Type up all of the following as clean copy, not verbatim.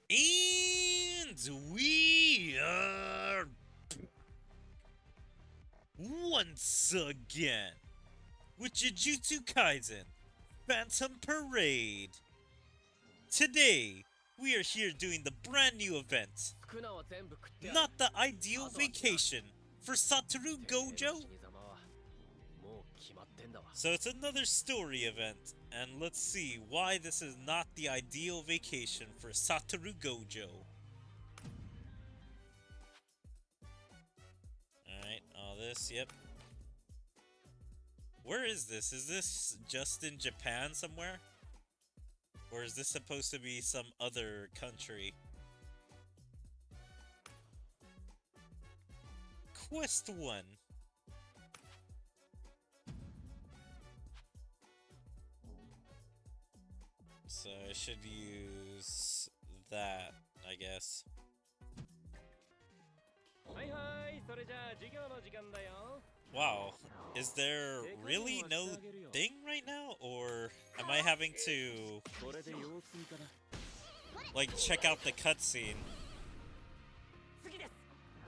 And we are once again with Jujutsu Kaisen Phantom Parade. Today, we are here doing the brand new event, not the ideal vacation for Satoru Gojo. So it's another story event, and let's see why this is not the ideal vacation for Satoru Gojo. Alright, all this, yep. Where is this? Is this just in Japan somewhere? Or is this supposed to be some other country? Quest 1. So I should use that, I guess. Wow, is there really no thing right now? Or am I having to, like, check out the cutscene?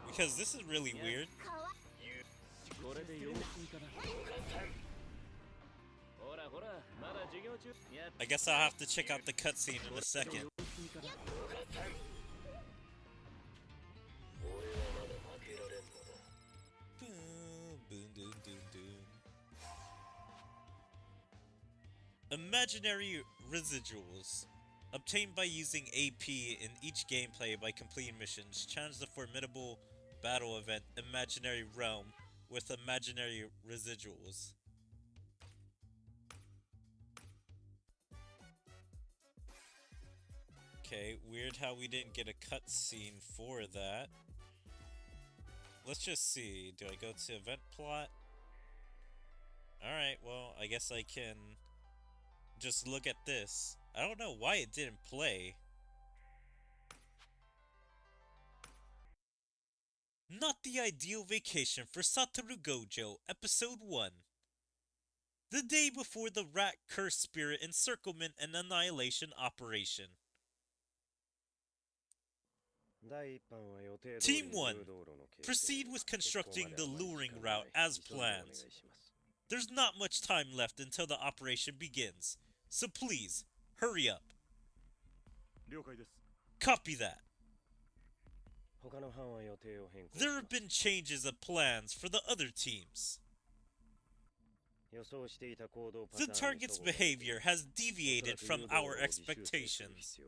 Because this is really weird. I guess I'll have to check out the cutscene in a second. Imaginary residuals. Obtained by using AP in each gameplay by completing missions. Challenge the formidable battle event Imaginary Realm with imaginary residuals. Okay, weird how we didn't get a cutscene for that. Let's just see. Do I go to event plot? Alright, well, I guess I can just look at this. I don't know why it didn't play. Not the ideal vacation for Satoru Gojo, Episode 1. The day before the Rat Curse Spirit Encirclement and Annihilation Operation. Team 1, proceed with constructing the luring route as planned. There's not much time left until the operation begins, so please, hurry up. Copy that. There have been changes of plans for the other teams. The target's behavior has deviated from our expectations.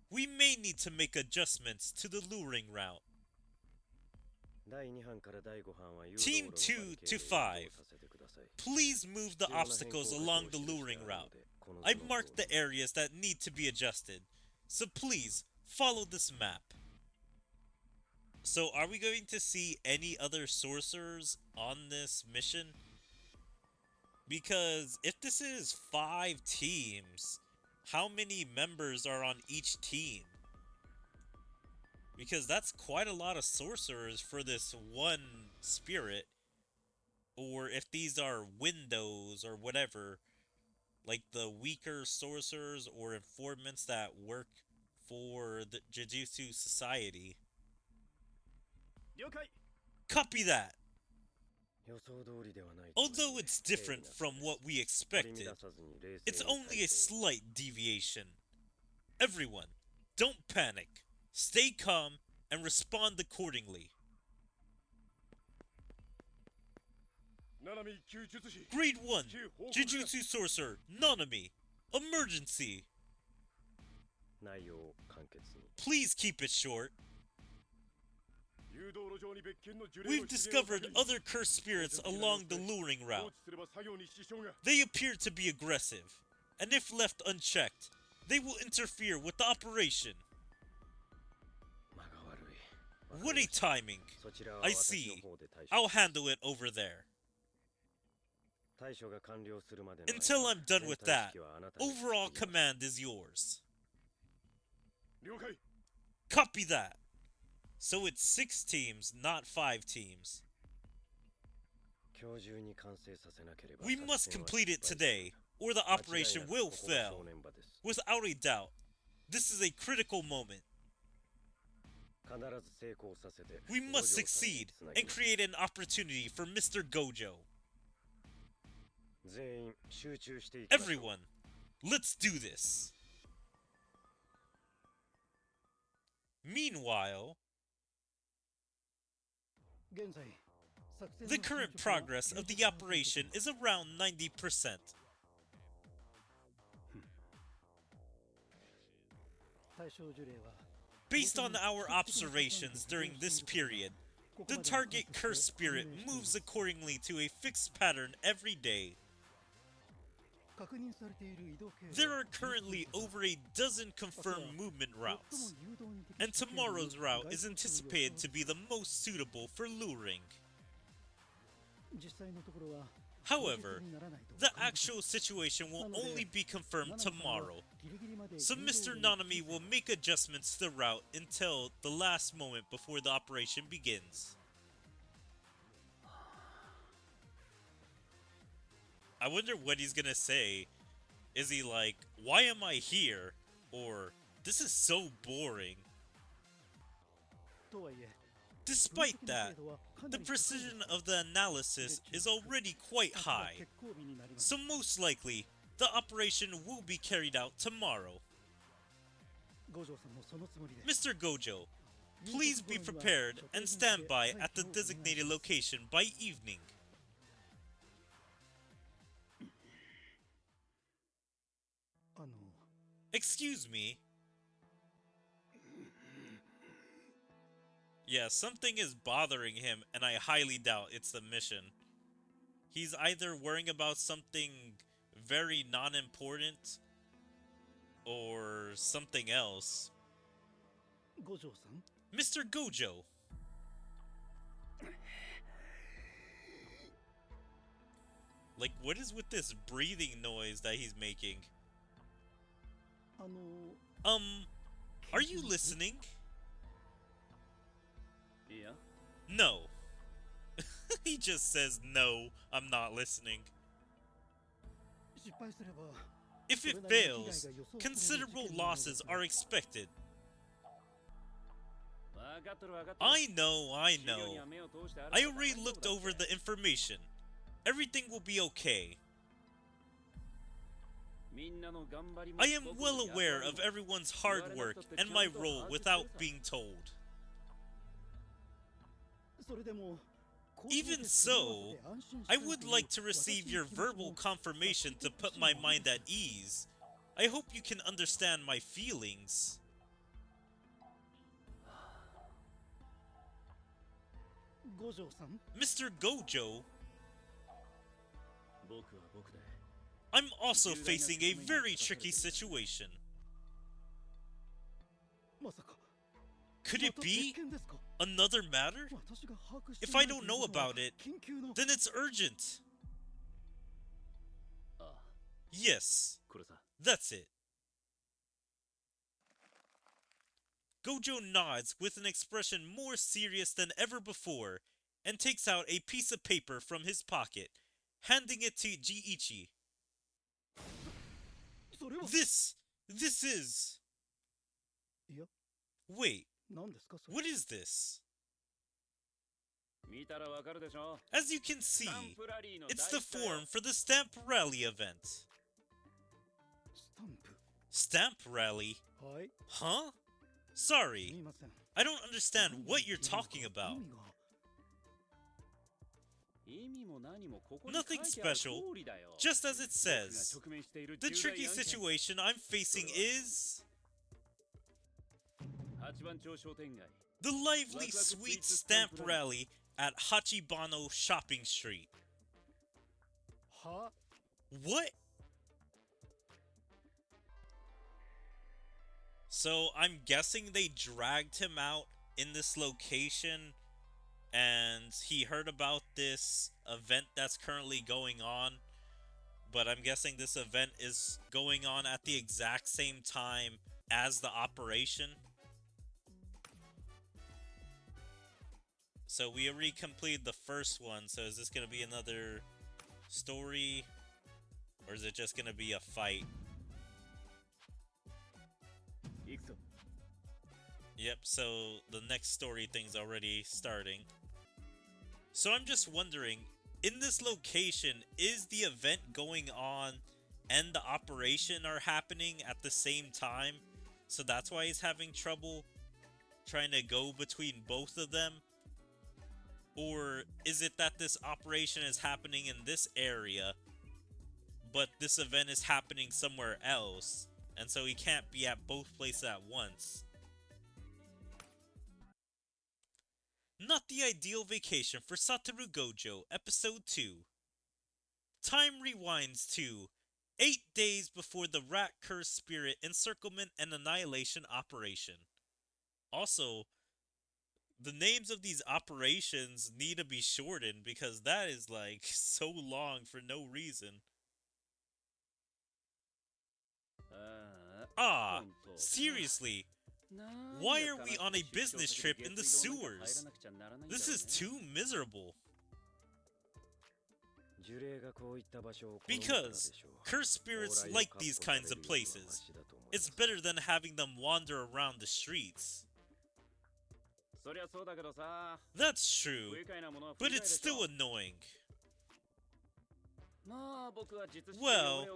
We may need to make adjustments to the luring route. Team 2 to 5, please move the obstacles along the luring route. I've marked the areas that need to be adjusted, so please follow this map. So are we going to see any other sorcerers on this mission? Because if this is 5 teams, how many members are on each team? Because that's quite a lot of sorcerers for this one spirit. Or if these are windows or whatever, like the weaker sorcerers or informants that work for the Jujutsu Society. Copy that! Although it's different from what we expected, it's only a slight deviation. Everyone, don't panic. Stay calm and respond accordingly. Grade 1, Jujutsu Sorcerer, Nanami. Emergency. Please keep it short. We've discovered other cursed spirits along the luring route. They appear to be aggressive, and if left unchecked, they will interfere with the operation. What a timing! I see. I'll handle it over there. Until I'm done with that, overall command is yours. Copy that! So it's 6 teams, not 5 teams. We must complete it today, or the operation will fail. Without a doubt, this is a critical moment. We must succeed and create an opportunity for Mr. Gojo. Everyone, let's do this. Meanwhile, the current progress of the operation is around 90%. Based on our observations during this period, the target curse spirit moves accordingly to a fixed pattern every day. There are currently over a dozen confirmed movement routes, and tomorrow's route is anticipated to be the most suitable for luring. However, the actual situation will only be confirmed tomorrow, so Mr. Nanami will make adjustments to the route until the last moment before the operation begins. I wonder what he's gonna say. Is he like, why am I here? Or, this is so boring. Despite that, the precision of the analysis is already quite high, so most likely, the operation will be carried out tomorrow. Mr. Gojo, please be prepared and stand by at the designated location by evening. Excuse me? Yeah, something is bothering him, and I highly doubt it's the mission. He's either worrying about something very non-important, or something else. Mr. Gojo! Like, what is with this breathing noise that he's making? Are you listening? No. He just says, no, I'm not listening. If it fails, considerable losses are expected. I know. I already looked over the information. Everything will be okay. I am well aware of everyone's hard work and my role without being told. Even so, I would like to receive your verbal confirmation to put my mind at ease. I hope you can understand my feelings. Mr. Gojo, I'm also facing a very tricky situation. Could it be another matter? If I don't know about it, then it's urgent. Yes, that's it. Gojo nods with an expression more serious than ever before and takes out a piece of paper from his pocket, handing it to Jiichi. This is... Wait, what is this? As you can see, it's the form for the Stamp Rally event. Stamp Rally? Huh? Sorry, I don't understand what you're talking about. Nothing special, just as it says. The tricky situation I'm facing is... the lively sweet stamp rally at Hachibano Shopping Street. What? So I'm guessing they dragged him out in this location and he heard about this event that's currently going on, but I'm guessing this event is going on at the exact same time as the operation. So we already completed the first one, so is this gonna be another story, or is it just gonna be a fight? Yep, so the next story thing's already starting. So I'm just wondering, in this location, is the event going on and the operation are happening at the same time? So that's why he's having trouble trying to go between both of them? Or is it that this operation is happening in this area, but this event is happening somewhere else, and so he can't be at both places at once? Not the ideal vacation for Satoru Gojo, Episode 2. Time rewinds to 8 days before the Rat Curse Spirit Encirclement and Annihilation operation. Also, the names of these operations need to be shortened because that is like so long for no reason. Ah, seriously, why are we on a business trip in the sewers? This is too miserable. Because cursed spirits like these kinds of places. It's better than having them wander around the streets. That's true, but it's still annoying. Well,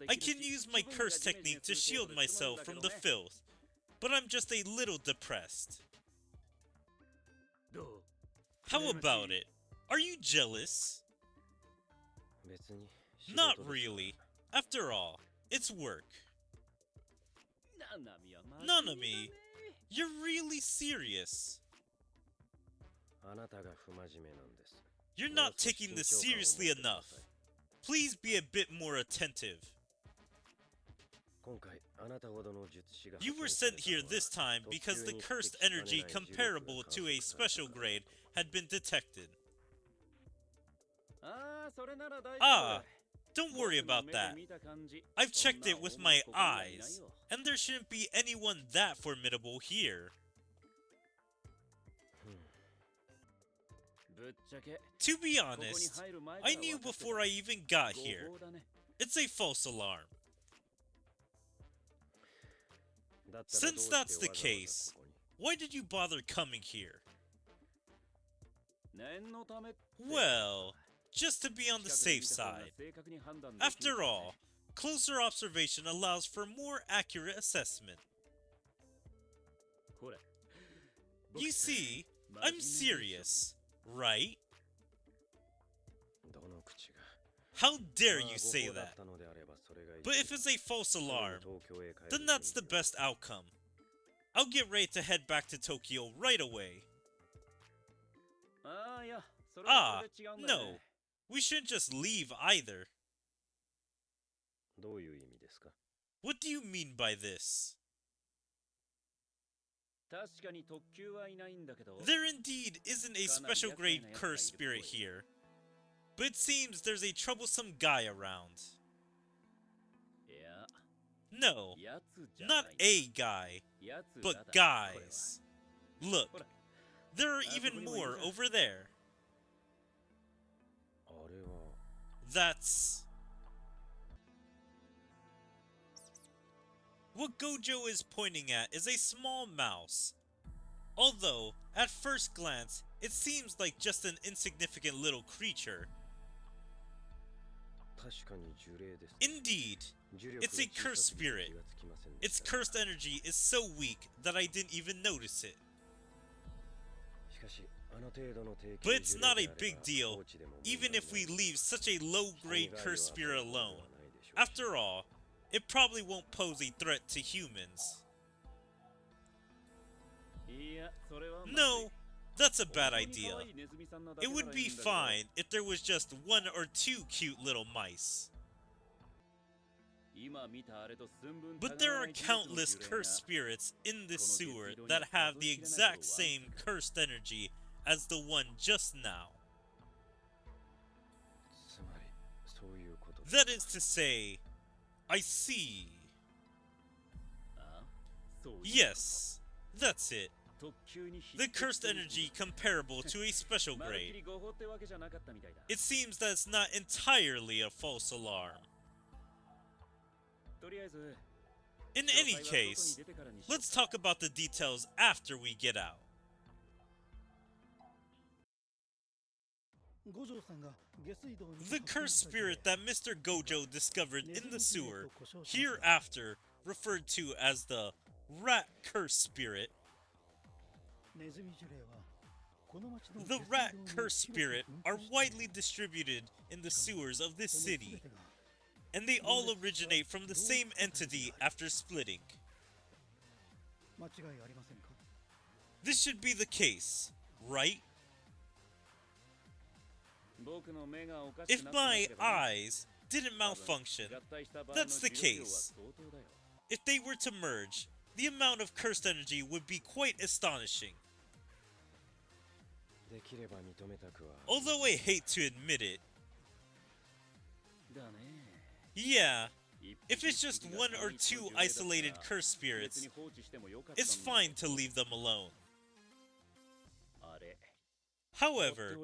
I can use my curse technique to shield myself from the filth, but I'm just a little depressed. How about it? Are you jealous? Not really. After all, it's work. Nanami, you're really serious. You're not taking this seriously enough. Please be a bit more attentive. You were sent here this time because the cursed energy comparable to a special grade had been detected. Ah, don't worry about that. I've checked it with my eyes, and there shouldn't be anyone that formidable here. To be honest, I knew before I even got here. It's a false alarm. Since that's the case, why did you bother coming here? Well, just to be on the safe side. After all, closer observation allows for more accurate assessment. You see, I'm serious, right? How dare you say that? But if it's a false alarm, then that's the best outcome. I'll get ready to head back to Tokyo right away. Ah, no. We shouldn't just leave either. What do you mean by this? There indeed isn't a special grade curse spirit here, but it seems there's a troublesome guy around. No, not a guy, but guys. Look, there are even more over there. That's... What Gojo is pointing at is a small mouse. Although, at first glance, it seems like just an insignificant little creature. Indeed, it's a cursed spirit. Its cursed energy is so weak that I didn't even notice it. But it's not a big deal, even if we leave such a low-grade cursed spirit alone. After all, it probably won't pose a threat to humans. No, that's a bad idea. It would be fine if there was just 1 or 2 cute little mice. But there are countless cursed spirits in this sewer that have the exact same cursed energy as the one just now. That is to say, I see. Yes, that's it. The cursed energy comparable to a special grade. It seems that it's not entirely a false alarm. In any case, let's talk about the details after we get out. The cursed spirit that Mr. Gojo discovered in the sewer, hereafter referred to as the Rat Curse Spirit. The Rat Curse Spirit are widely distributed in the sewers of this city, and they all originate from the same entity after splitting. This should be the case, right? If my eyes didn't malfunction, that's the case. If they were to merge, the amount of cursed energy would be quite astonishing. Although I hate to admit it. Yeah, if it's just one or two isolated cursed spirits, it's fine to leave them alone. However,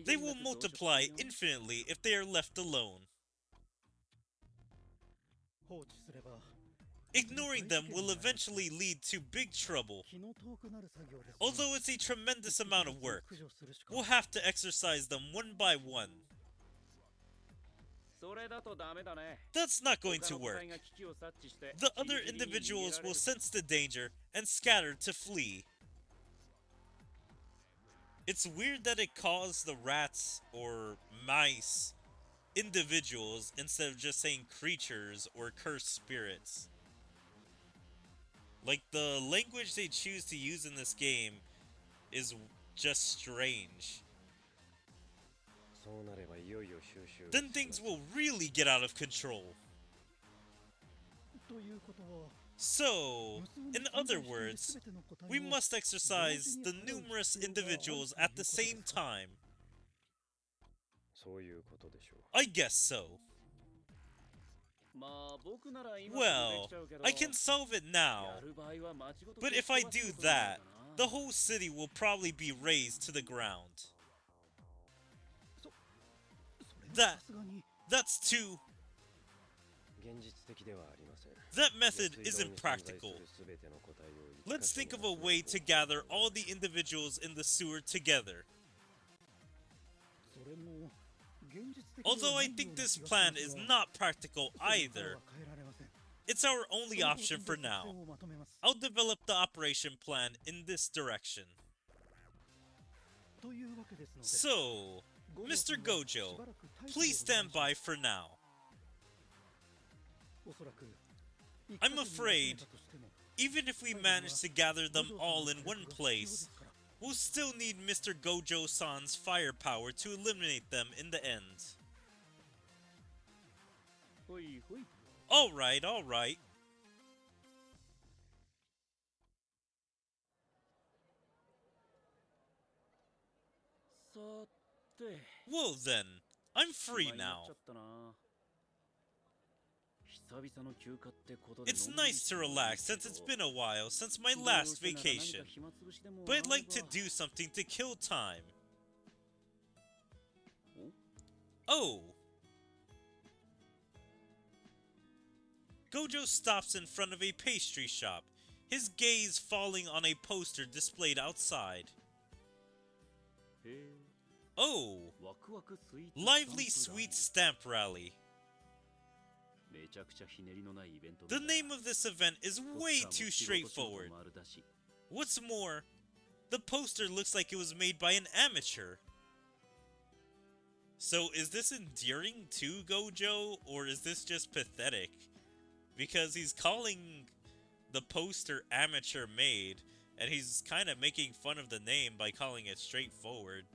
they will multiply infinitely if they are left alone. Ignoring them will eventually lead to big trouble. Although it's a tremendous amount of work, we'll have to exorcise them one by one. That's not going to work. The other individuals will sense the danger and scatter to flee. It's weird that it calls the rats or mice individuals instead of just saying creatures or cursed spirits. Like, the language they choose to use in this game is just strange. Then things will really get out of control. So, in other words, we must exercise the numerous individuals at the same time. I guess so. Well, I can solve it now, but if I do that, the whole city will probably be razed to the ground. That's too... That method isn't practical. Let's think of a way to gather all the individuals in the sewer together. Although I think this plan is not practical either, it's our only option for now. I'll develop the operation plan in this direction. So, Mr. Gojo, please stand by for now. I'm afraid, even if we manage to gather them all in one place, we'll still need Mr. Gojo-san's firepower to eliminate them in the end. Alright. Well then, I'm free now. It's nice to relax since it's been a while since my last vacation, but I'd like to do something to kill time. Oh! Gojo stops in front of a pastry shop, his gaze falling on a poster displayed outside. Oh! Lively Sweet Stamp Rally. The name of this event is way too straightforward. What's more, the poster looks like it was made by an amateur. So is this endearing to Gojo, or is this just pathetic? Because he's calling the poster amateur made, and he's kind of making fun of the name by calling it straightforward.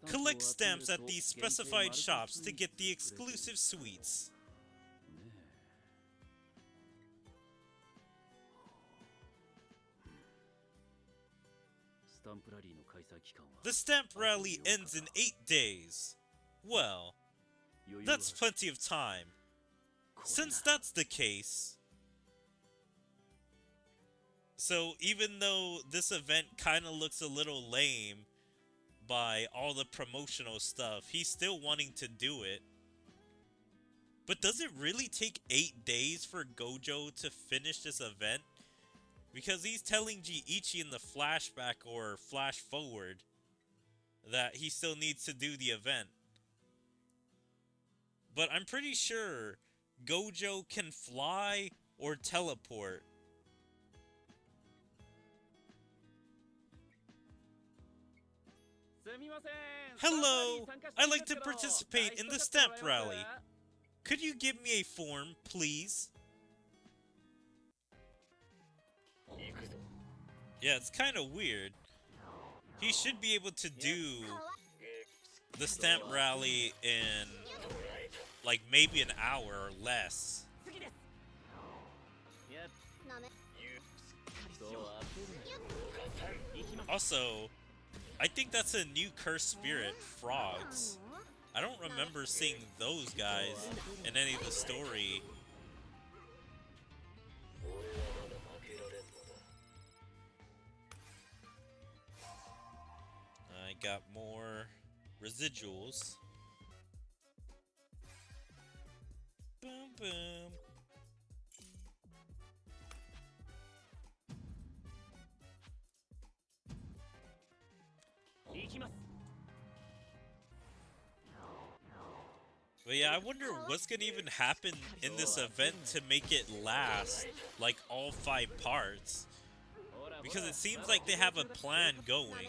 Collect stamps at these specified shops to get the exclusive sweets. The stamp rally ends in 8 days. Well, that's plenty of time. Since that's the case... So even though this event kind of looks a little lame by all the promotional stuff, he's still wanting to do it. But does it really take 8 days for Gojo to finish this event? Because he's telling Jiichi in the flashback or flash forward that he still needs to do the event. But I'm pretty sure Gojo can fly or teleport. Hello! I'd like to participate in the stamp rally. Could you give me a form, please? Yeah, it's kind of weird. He should be able to do the stamp rally in, like, maybe an hour or less. Also, I think that's a new cursed spirit, frogs. I don't remember seeing those guys in any of the story. I got more residuals. Boom, boom. But yeah, I wonder what's gonna even happen in this event to make it last, like, all 5 parts. Because it seems like they have a plan going.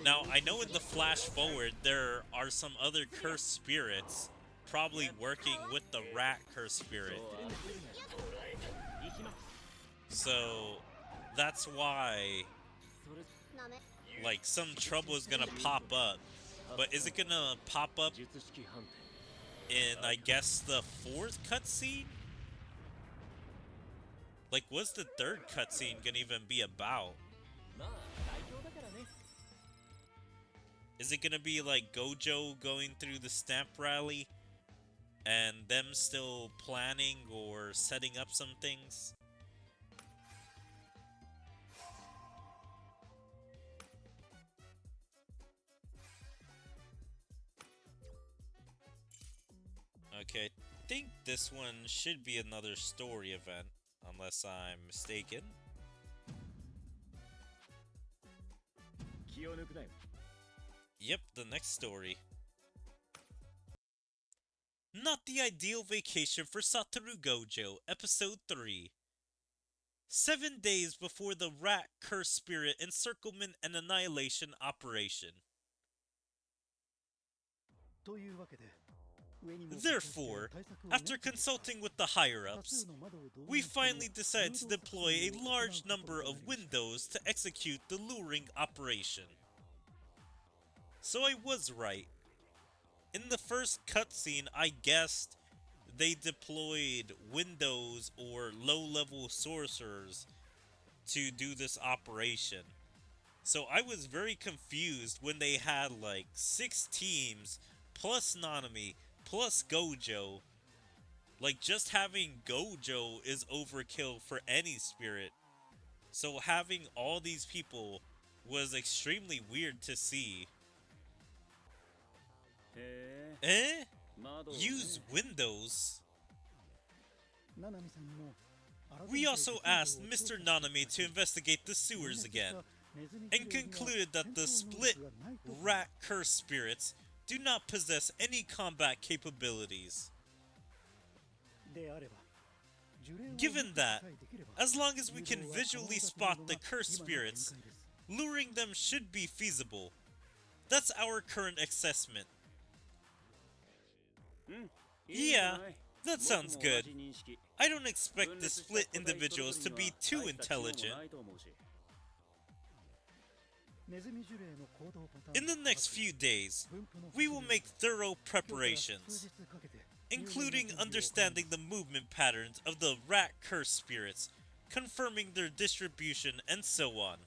Now, I know in the flash forward there are some other cursed spirits probably working with the rat cursed spirit. So, that's why, like, some trouble is gonna pop up. But is it gonna pop up in, I guess, the 4th cutscene? Like, what's the 3rd cutscene gonna even be about? Is it gonna be like Gojo going through the stamp rally and them still planning or setting up some things? Okay, I think this one should be another story event, unless I'm mistaken. Yep, the next story. Not the ideal vacation for Satoru Gojo, Episode 3. 7 days before the Rat Curse Spirit Encirclement and Annihilation operation. Therefore, after consulting with the higher-ups, we finally decided to deploy a large number of windows to execute the luring operation. So I was right. In the first cutscene, I guessed they deployed windows or low-level sorcerers to do this operation. So I was very confused when they had like 6 teams, plus Nanami, plus Gojo. Like, just having Gojo is overkill for any spirit. So having all these people was extremely weird to see. Eh? Use windows? We also asked Mr. Nanami to investigate the sewers again, and concluded that the split rat curse spirits do not possess any combat capabilities. Given that, as long as we can visually spot the cursed spirits, luring them should be feasible. That's our current assessment. Yeah, that sounds good. I don't expect the split individuals to be too intelligent. In the next few days, we will make thorough preparations, including understanding the movement patterns of the rat curse spirits, confirming their distribution, and so on.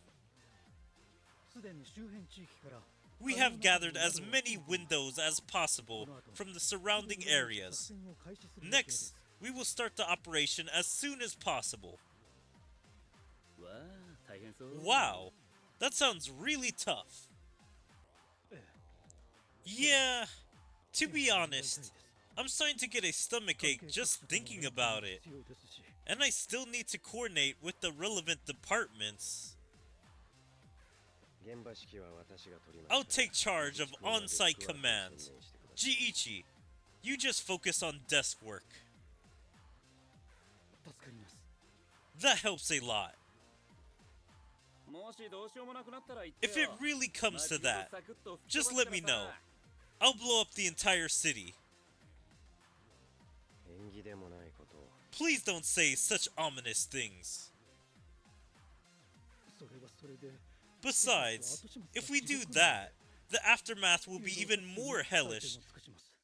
We have gathered as many windows as possible from the surrounding areas. Next, we will start the operation as soon as possible. Wow, that sounds really tough. Yeah, to be honest, I'm starting to get a stomachache just thinking about it. And I still need to coordinate with the relevant departments. I'll take charge of on-site commands. Jiichi, you just focus on desk work. That helps a lot. If it really comes to that, just let me know. I'll blow up the entire city. Please don't say such ominous things. Besides, if we do that, the aftermath will be even more hellish.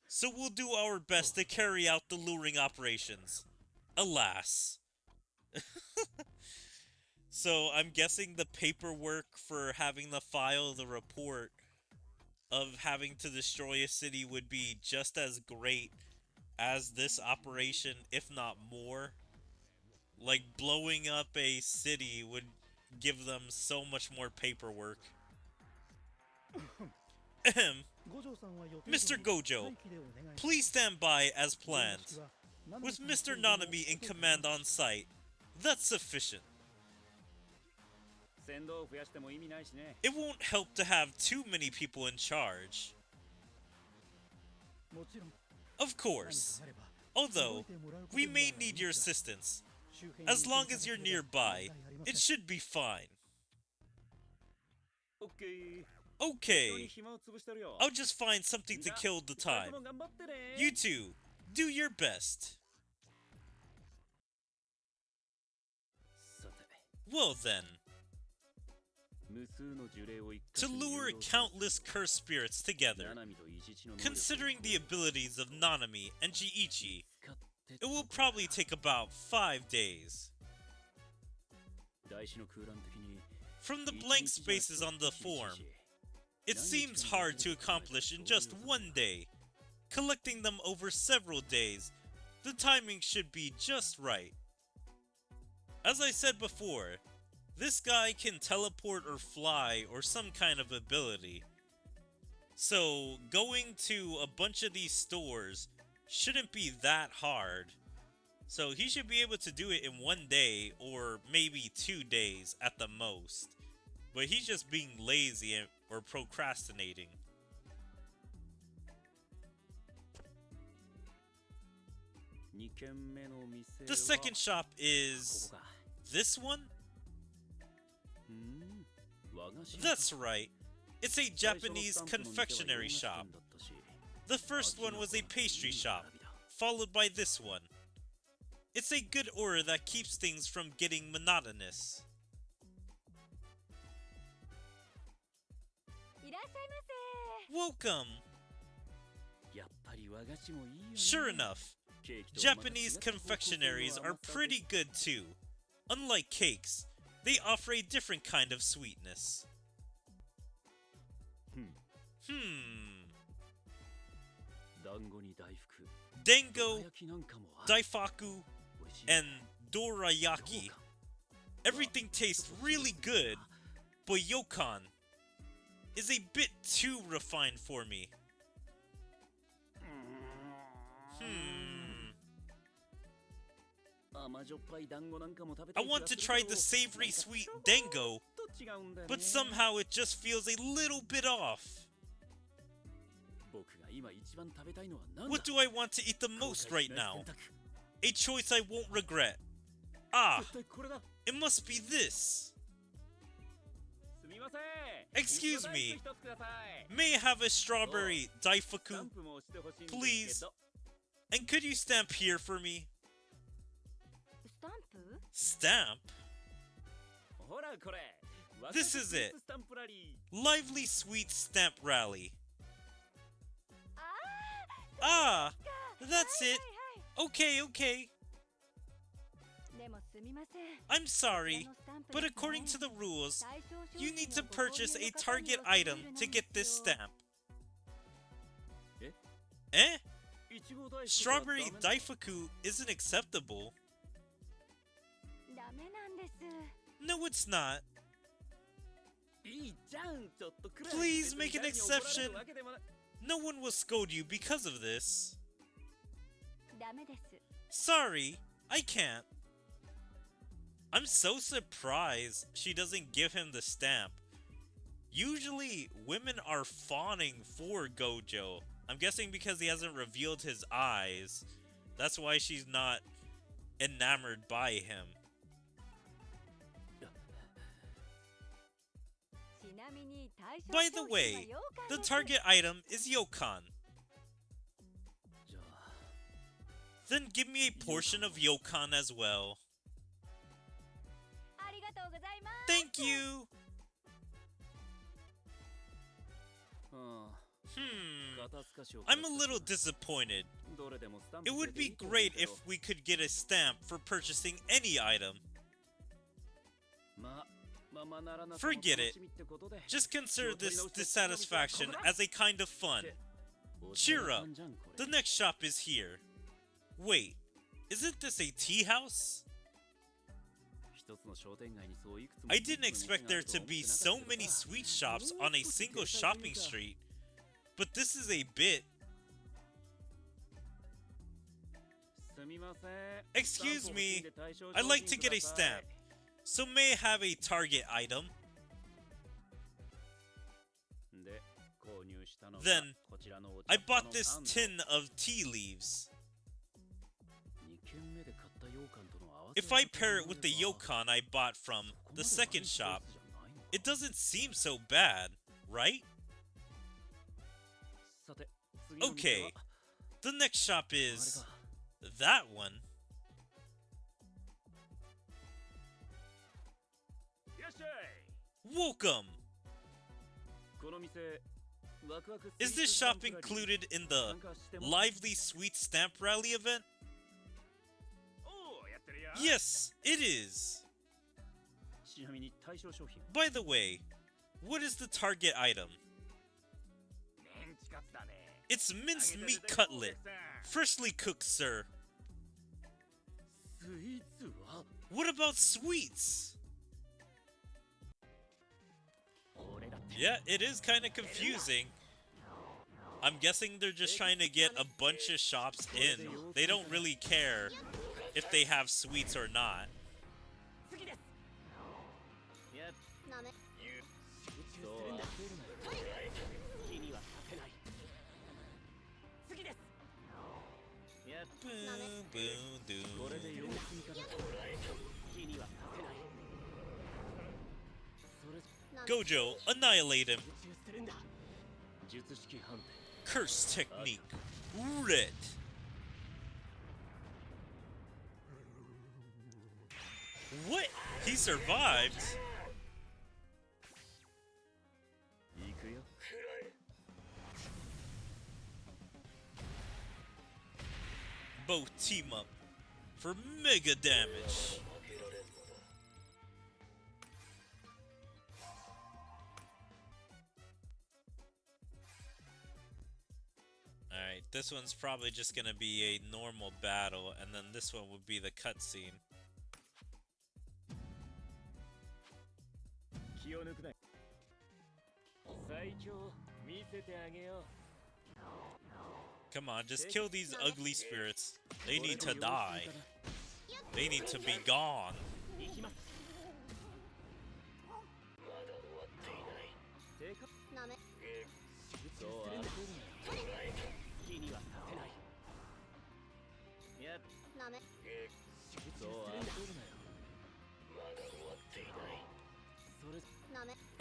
So we'll do our best to carry out the luring operations. Alas. So I'm guessing the paperwork for having to file the report of having to destroy a city would be just as great as this operation, if not more. Like, blowing up a city would give them so much more paperwork. Ahem. Mr. Gojo, please stand by as planned. With Mr. Nanami in command on site, that's sufficient. It won't help to have too many people in charge. Of course. Although, we may need your assistance. As long as you're nearby, it should be fine. Okay. I'll just find something to kill the time. You two, do your best. Well then. To lure countless cursed spirits together, considering the abilities of Nanami and Jiichi, it will probably take about 5 days. From the blank spaces on the form, it seems hard to accomplish in just 1 day. Collecting them over several days, the timing should be just right. As I said before, this guy can teleport or fly or some kind of ability. So, going to a bunch of these stores shouldn't be that hard. So he should be able to do it in 1 day or maybe 2 days at the most. But he's just being lazy or procrastinating. The second shop is this one? That's right. It's a Japanese confectionery shop. The first one was a pastry shop, followed by this one. It's a good order that keeps things from getting monotonous. Welcome! Sure enough, Japanese confectionaries are pretty good too. Unlike cakes, they offer a different kind of sweetness. Dango, daifaku, and dorayaki. Everything tastes really good, but yokan is a bit too refined for me. I want to try the savory sweet dango, but somehow it just feels a little bit off. What do I want to eat the most right now? A choice I won't regret. Ah, it must be this. Excuse me, may I have a strawberry daifuku, please? And could you stamp here for me? Stamp? This is it. Lively Sweet Stamp Rally. Ah, that's it. Okay. I'm sorry, but according to the rules, you need to purchase a target item to get this stamp. Eh? Strawberry daifuku isn't acceptable. No, it's not. Please make an exception. No one will scold you because of this. Sorry, I can't. I'm so surprised she doesn't give him the stamp. Usually, women are fawning for Gojo. I'm guessing because he hasn't revealed his eyes. That's why she's not enamored by him. By the way, the target item is Yokan. Then give me a portion of Yokan as well. Thank you! I'm a little disappointed. It would be great if we could get a stamp for purchasing any item. Forget it. Just consider this dissatisfaction as a kind of fun. Cheer up. The next shop is here. Wait, isn't this a tea house? I didn't expect there to be so many sweet shops on a single shopping street. But this is a bit. Excuse me, I'd like to get a stamp. So may I have a target item? Then, I bought this tin of tea leaves. If I pair it with the Yokan I bought from the second shop, it doesn't seem so bad, right? Okay, the next shop is that one. Welcome! Is this shop included in the Lively Sweet Stamp Rally event? Yes, it is! By the way, what is the target item? It's minced meat cutlet, freshly cooked, sir. What about sweets? Yeah, it is kind of confusing. I'm guessing they're just trying to get a bunch of shops in. They don't really care if they have sweets or not. Boom, boom, doom. Gojo, annihilate him. Curse technique. Red. What? He survived? Both team up for mega damage. Alright, this one's probably just gonna be a normal battle, and then this one would be the cutscene. Come on, just kill these ugly spirits. They need to die. They need to be gone.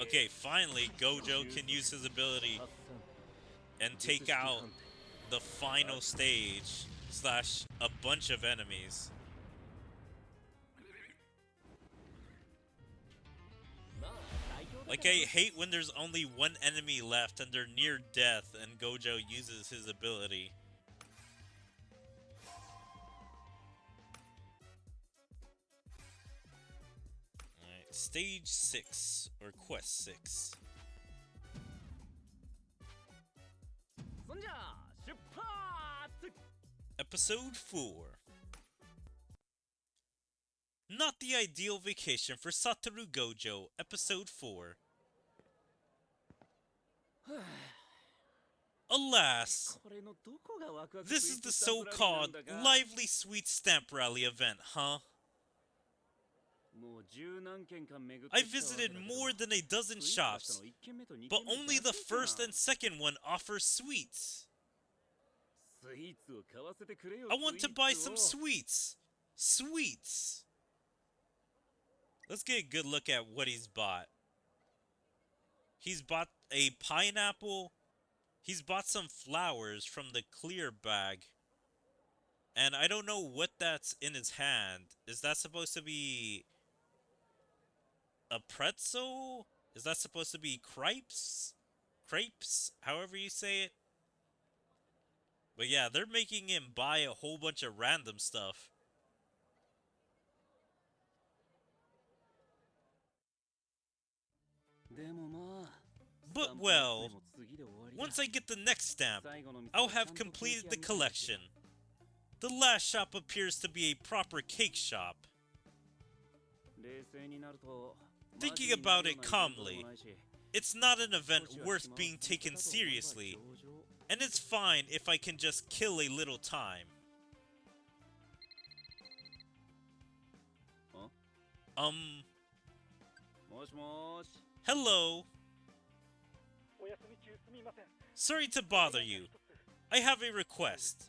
Okay, finally Gojo can use his ability and take out the final stage slash a bunch of enemies. Like, I hate when there's only one enemy left and they're near death and Gojo uses his ability. Alright, stage 6, or quest 6. Episode 4. Not the ideal vacation for Satoru Gojo, Episode 4. Alas, this is the so-called Lively Sweet Stamp Rally event, huh? I visited more than a dozen shops, but only the first and second one offers sweets. I want to buy some sweets. Sweets. Let's get a good look at what he's bought. He's bought a pineapple. He's bought some flowers from the clear bag. And I don't know what that's in his hand. Is that supposed to be a pretzel? Is that supposed to be crepes? Crepes? However you say it. But yeah, they're making him buy a whole bunch of random stuff. But well, once I get the next stamp, I'll have completed the collection. The last shop appears to be a proper cake shop. Thinking about it calmly, it's not an event worth being taken seriously, and it's fine if I can just kill a little time. Hello. Sorry to bother you. I have a request.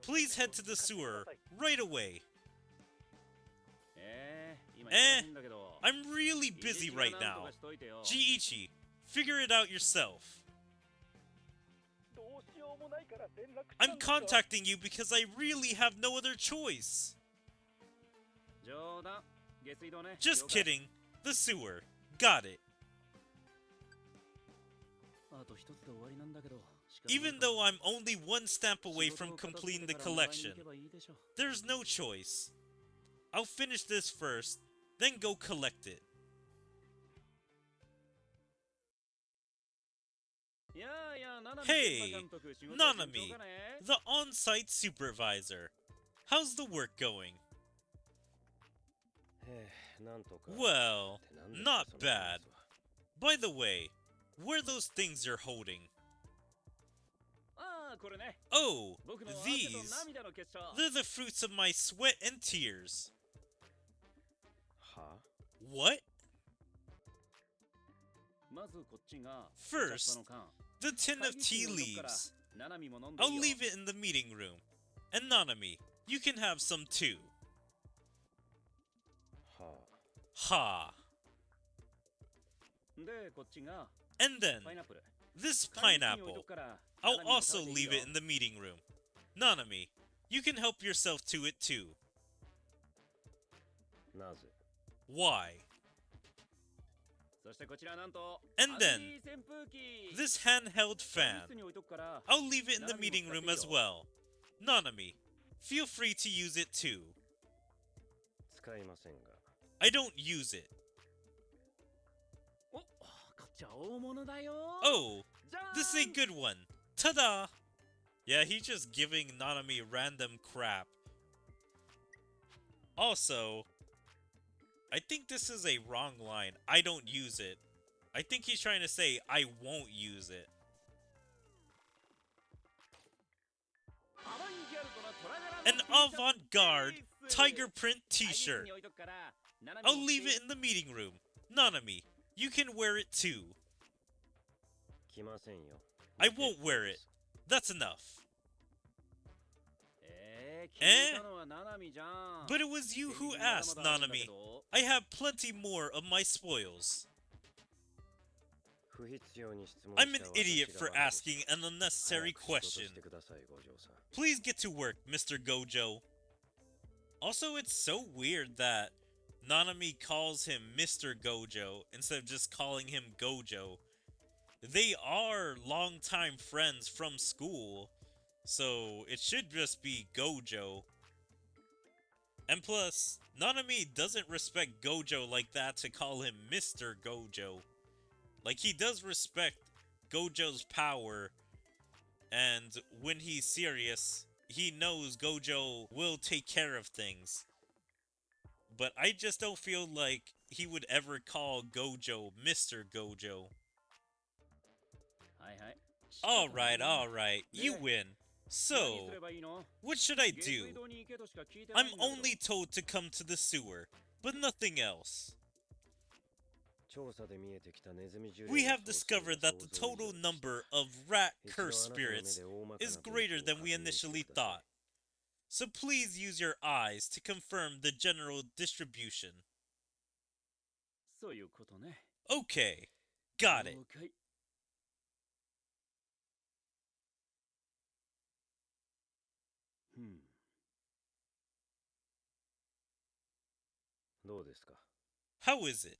Please head to the sewer right away. I'm really busy right now. Jiichi, figure it out yourself. I'm contacting you because I really have no other choice. Just kidding. The sewer. Got it. Even though I'm only one stamp away from completing the collection, there's no choice. I'll finish this first, then go collect it. Hey, Nanami, the on-site supervisor. How's the work going? Well, not bad. By the way, where are those things you're holding? Oh, these. They're the fruits of my sweat and tears. What? First, the tin of tea leaves. I'll leave it in the meeting room. And Nanami, you can have some too. Ha. And then, this pineapple. I'll also leave it in the meeting room. Nanami, you can help yourself to it too. Why? And then, this handheld fan. I'll leave it in the meeting room as well. Nanami, feel free to use it too. I don't use it. Oh, this is a good one. Ta-da! Yeah, he's just giving Nanami random crap. Also, I think this is a wrong line. I don't use it. I think he's trying to say, I won't use it. An avant-garde tiger print t-shirt. I'll leave it in the meeting room. Nanami, you can wear it too. I won't wear it. That's enough. But it was you who asked, Nanami. I have plenty more of my spoils. I'm an idiot for asking an unnecessary question. Please get to work, Mr. Gojo. Also, it's so weird that Nanami calls him Mr. Gojo instead of just calling him Gojo. They are longtime friends from school, so it should just be Gojo. And plus, Nanami doesn't respect Gojo like that to call him Mr. Gojo. Like, he does respect Gojo's power, and when he's serious, he knows Gojo will take care of things. But I just don't feel like he would ever call Gojo Mr. Gojo. Alright, you win. So, what should I do? I'm only told to come to the sewer, but nothing else. We have discovered that the total number of rat curse spirits is greater than we initially thought. So please use your eyes to confirm the general distribution. Okay, got it. How is it?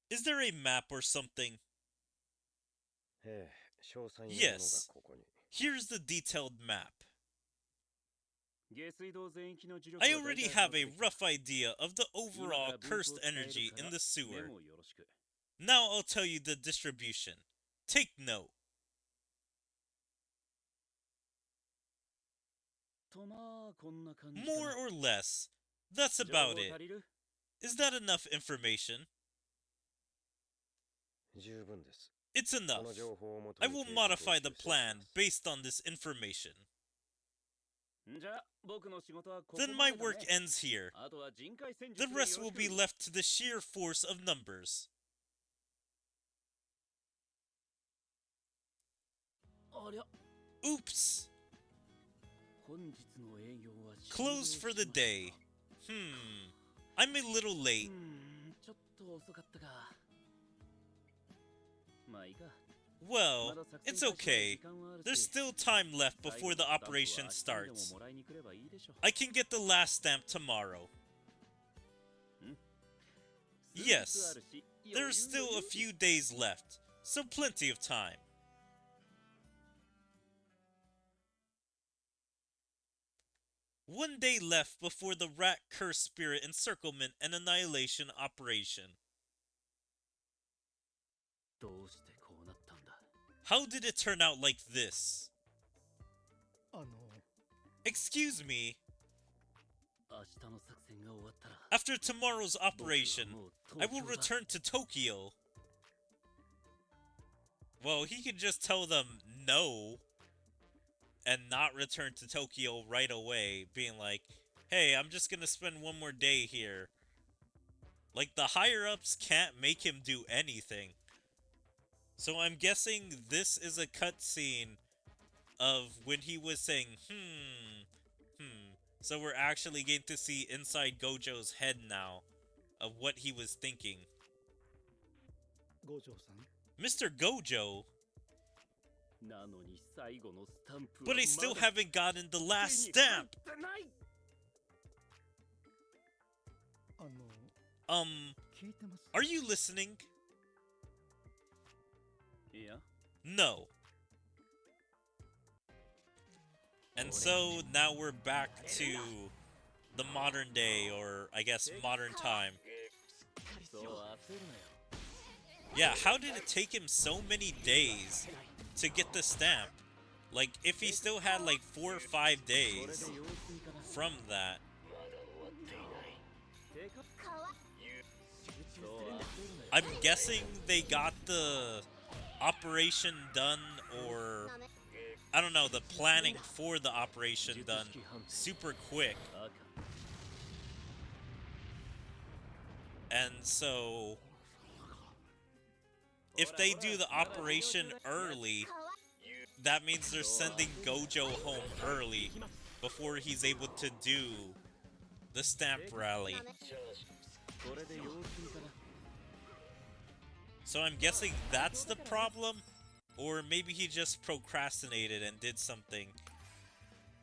Is there a map or something? Yes. Here's the detailed map. I already have a rough idea of the overall cursed energy in the sewer. Now I'll tell you the distribution. Take note. More or less. That's about it. Is that enough information? It's enough. I will modify the plan based on this information. Then my work ends here. The rest will be left to the sheer force of numbers. Oops! Closed for the day. I'm a little late. Well, it's okay. There's still time left before the operation starts. I can get the last stamp tomorrow. Yes, there's still a few days left, so plenty of time. One day left before the rat curse spirit encirclement and annihilation operation. How did it turn out like this? Excuse me. After tomorrow's operation, I will return to Tokyo. Well, he could just tell them no and not return to Tokyo right away, being like, hey, I'm just gonna spend one more day here. Like, the higher-ups can't make him do anything. So I'm guessing this is a cutscene of when he was saying, So we're actually getting to see inside Gojo's head now of what he was thinking. Mr. Gojo? But I still haven't gotten the last stamp! Are you listening? No. And so now we're back to the modern day, or I guess modern time. Yeah, how did it take him so many days to get the stamp? Like, if he still had like 4 or 5 days from that. I'm guessing they got the operation done, or I don't know, the planning for the operation done super quick. And so if they do the operation early, that means they're sending Gojo home early before he's able to do the stamp rally. So I'm guessing that's the problem, or maybe he just procrastinated and did something,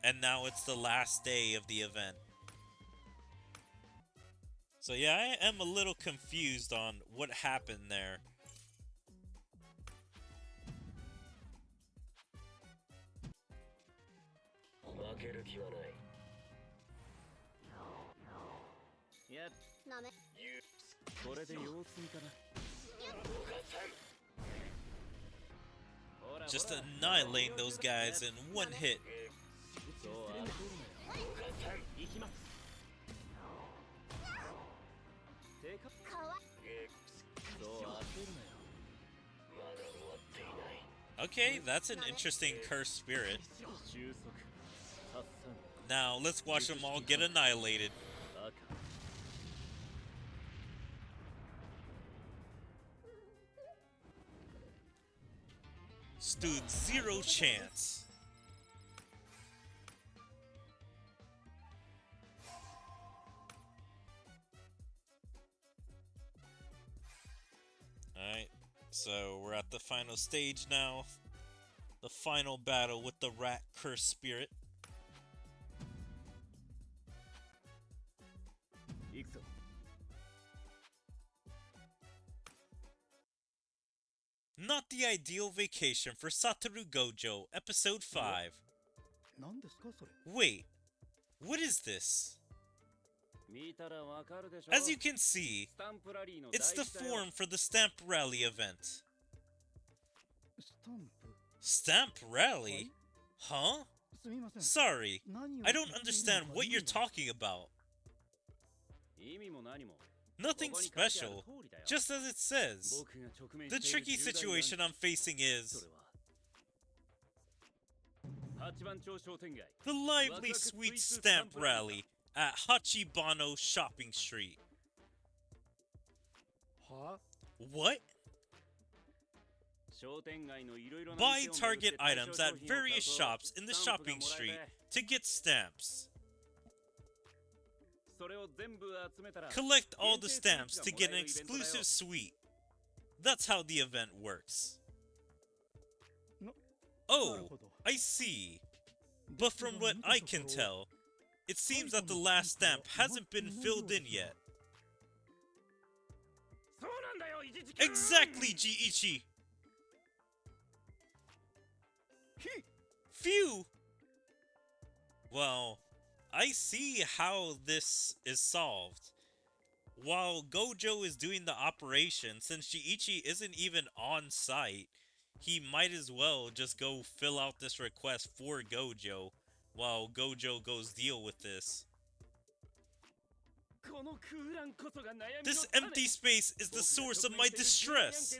and now it's the last day of the event. So yeah, I am a little confused on what happened there. Just annihilating those guys in one hit. Okay, that's an interesting cursed spirit. Now, let's watch them all get annihilated. Stood zero chance. Alright, so we're at the final stage now. The final battle with the rat cursed spirit. Not the ideal vacation for Satoru Gojo, Episode 5. Wait, what is this? As you can see, it's the form for the Stamp Rally event. Stamp Rally? Huh? Sorry, I don't understand what you're talking about. Nothing special, just as it says. The tricky situation I'm facing is the lively sweet stamp rally at Hachibano Shopping Street. What? Buy Target items at various shops in the shopping street to get stamps. Collect all the stamps to get an exclusive suite. That's how the event works. Oh, I see. But from what I can tell, it seems that the last stamp hasn't been filled in yet. Exactly, Jiichi! Phew! Well, I see how this is solved. While Gojo is doing the operation, since Jiichi isn't even on site, he might as well just go fill out this request for Gojo, while Gojo goes deal with this. This empty space is the source of my distress!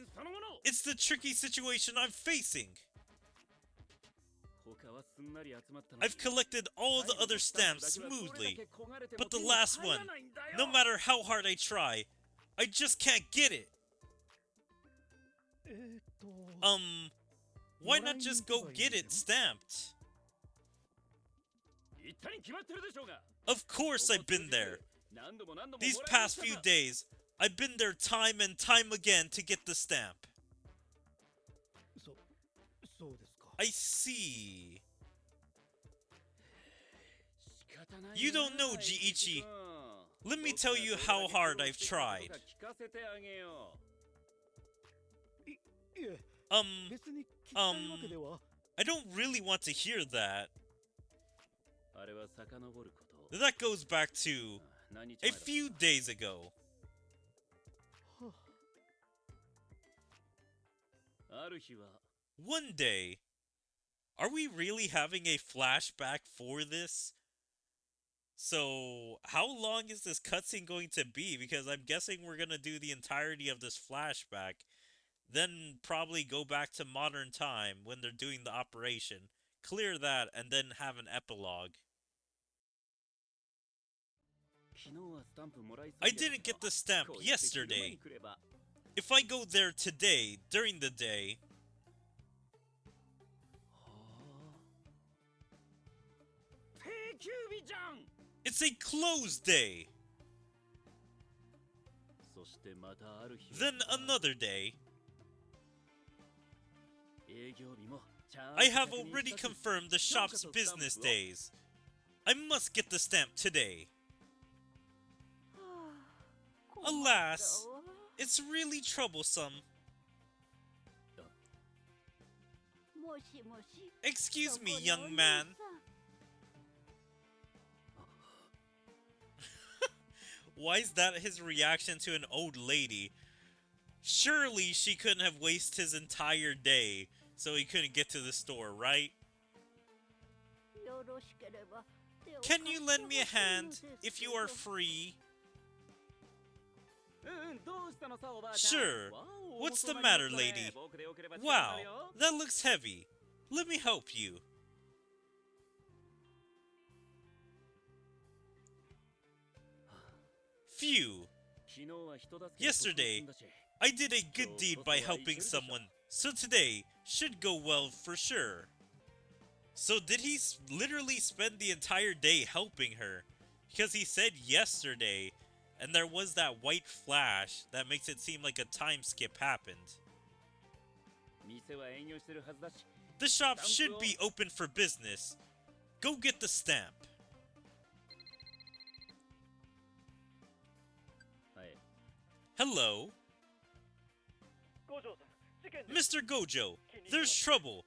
It's the tricky situation I'm facing! I've collected all the other stamps smoothly, but the last one, no matter how hard I try, I just can't get it. Why not just go get it stamped? Of course I've been there. These past few days, I've been there time and time again to get the stamp. I see. You don't know, Jiichi. Let me tell you how hard I've tried. I don't really want to hear that. That goes back to a few days ago. One day. Are we really having a flashback for this? So, how long is this cutscene going to be? Because I'm guessing we're going to do the entirety of this flashback, then probably go back to modern time when they're doing the operation, clear that, and then have an epilogue. I didn't get the stamp yesterday. If I go there today, during the day... It's a closed day! Then another day. I have already confirmed the shop's business days. I must get the stamp today. Alas, it's really troublesome. Excuse me, young man. Why is that his reaction to an old lady? Surely she couldn't have wasted his entire day so he couldn't get to the store, right? Can you lend me a hand if you are free? Sure. What's the matter, lady? Wow, that looks heavy. Let me help you. Phew. Yesterday, I did a good deed by helping someone, so today should go well for sure. So did he literally spend the entire day helping her? Because he said yesterday, and there was that white flash that makes it seem like a time skip happened. The shop should be open for business. Go get the stamp. Hello? Mr. Gojo, there's trouble.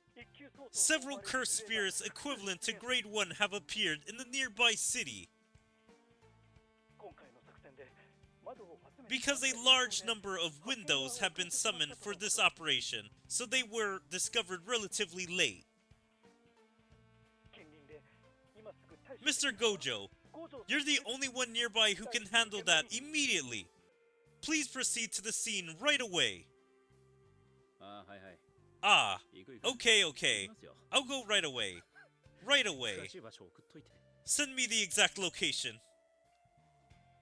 Several cursed spirits equivalent to Grade 1 have appeared in the nearby city. Because a large number of windows have been summoned for this operation, so they were discovered relatively late. Mr. Gojo, you're the only one nearby who can handle that immediately. Please proceed to the scene right away. Ah, okay. I'll go right away. Right away. Send me the exact location.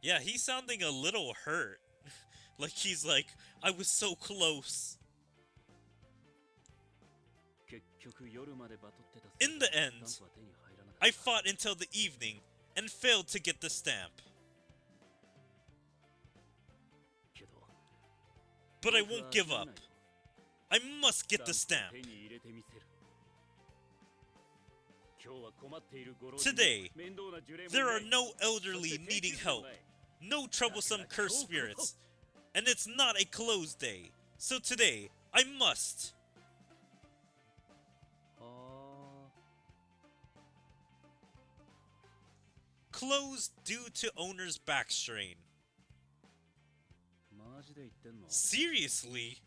Yeah, he's sounding a little hurt. Like he's like, I was so close. In the end, I fought until the evening and failed to get the stamp. But I won't give up. I must get the stamp. Today, there are no elderly needing help, no troublesome cursed spirits, and it's not a closed day. So today, I must. Closed due to owner's back strain. Seriously?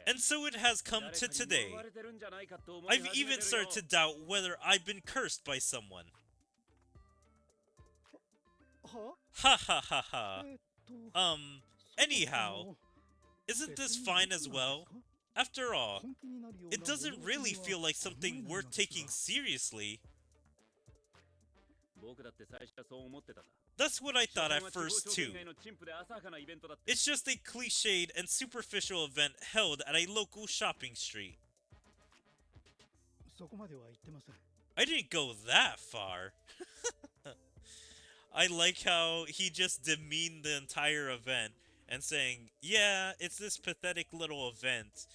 And so it has come to today. I've even started to doubt whether I've been cursed by someone. Ha ha ha ha. Anyhow, isn't this fine as well? After all, it doesn't really feel like something worth taking seriously. That's what I thought at first too. It's just a cliched and superficial event held at a local shopping street. I didn't go that far. I like how he just demeaned the entire event and saying, yeah, it's this pathetic little event.